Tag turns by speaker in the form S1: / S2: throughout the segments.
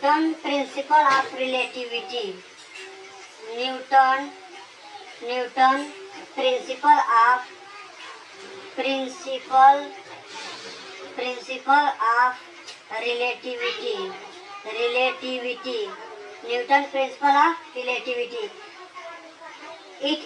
S1: Newton principle of relativity. Newton principle of relativity. Newton principle of relativity. It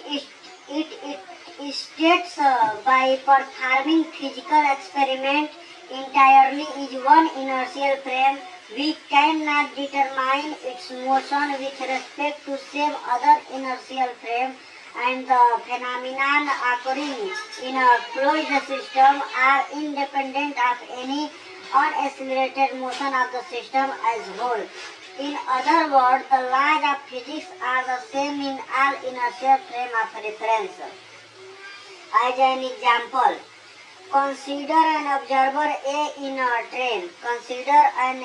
S1: states by performing physical experiment entirely is one inertial frame, we cannot determine its motion with respect to same other inertial frame, and the phenomenon occurring in a closed system are independent of any unaccelerated motion of the system as whole. In other words, the laws of physics are the same in all inertial frame of reference. As an example, consider an observer A in a train. Consider an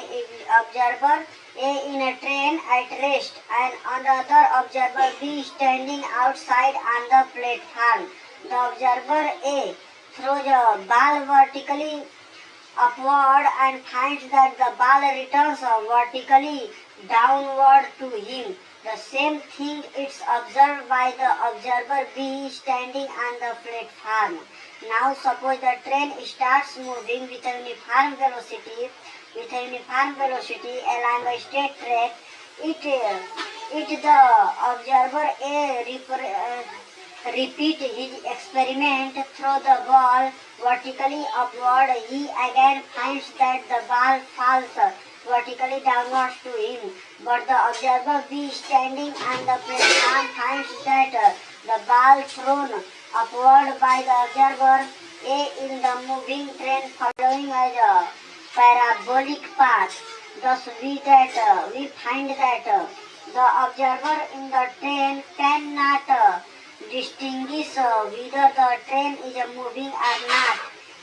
S1: observer A in a train at rest and another observer B standing outside on the platform. The observer A throws a ball vertically upward and finds that the ball returns vertically downward to him. The same thing is observed by the observer B standing on the platform. Now suppose the train starts moving with a uniform velocity along a straight track. The observer A repeat his experiment, throw the ball vertically upward. He again finds that the ball falls vertically downwards to him. But the observer B standing on the platform finds that the ball thrown upward by the observer A in the moving train following a parabolic path. Thus we find that the observer in the train cannot distinguish whether the train is moving or not,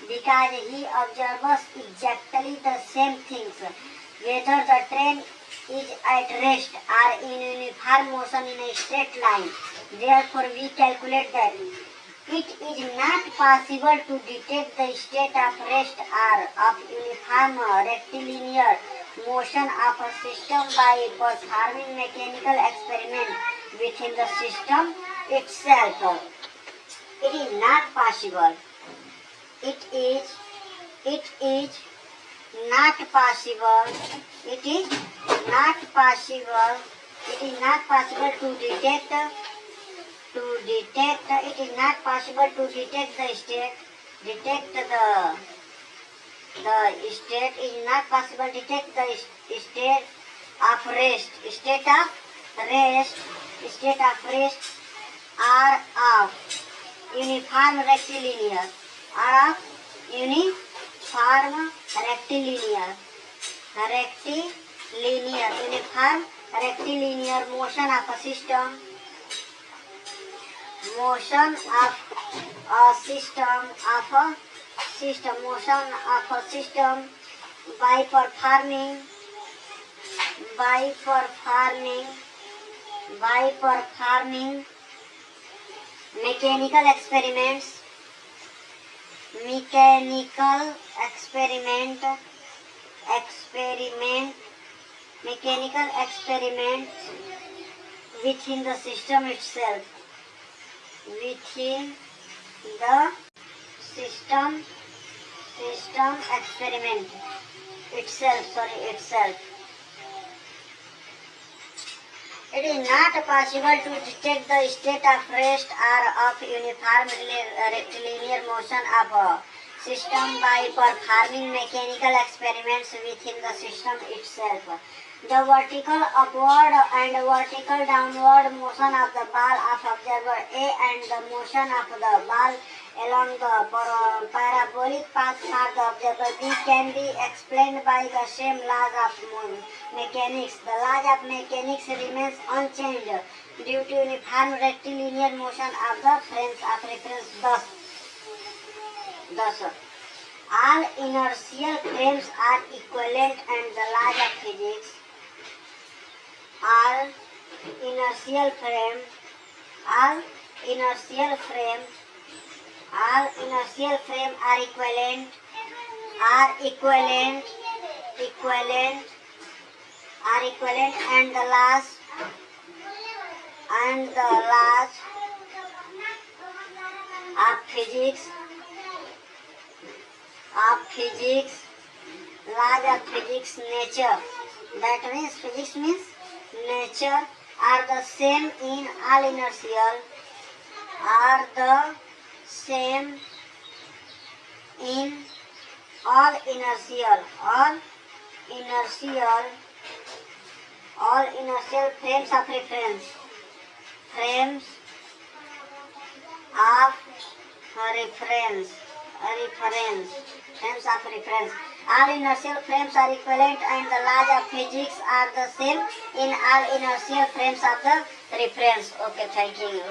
S1: because he observes exactly the same things, whether the train is at rest or in uniform motion in a straight line. Therefore, we calculate that it is not possible to detect the state of rest or of uniform rectilinear motion of a system by performing mechanical experiment within the system itself. It is not possible. It is not possible. It is not possible. It is not possible to detect. It is not possible to detect the state. Detect the state. It is not possible to detect the state of rest. State of rest are of uniform rectilinear. Uniform rectilinear motion of a system. Motion of a system by performing mechanical experiments within the system itself. Within the system experiment itself. It is not possible to detect the state of rest or of uniform rectilinear motion of a system by performing mechanical experiments within the system itself. The vertical upward and vertical downward motion of the ball of observer A and the motion of the ball along the parabolic path for the observer B can be explained by the same laws of mechanics. The laws of mechanics remains unchanged due to uniform rectilinear motion of the frames of reference. Thus, all inertial frames are equivalent, and the laws of physics. All inertial frames are are equivalent, and the laws of physics, laws of physics nature. That means physics means nature are the same in all inertial, are the same in all inertial, all inertial frames of reference, frames of reference, frames of reference. All inertial frames are equivalent, and the laws of physics are the same in all inertial frames of the reference. Okay, thank you.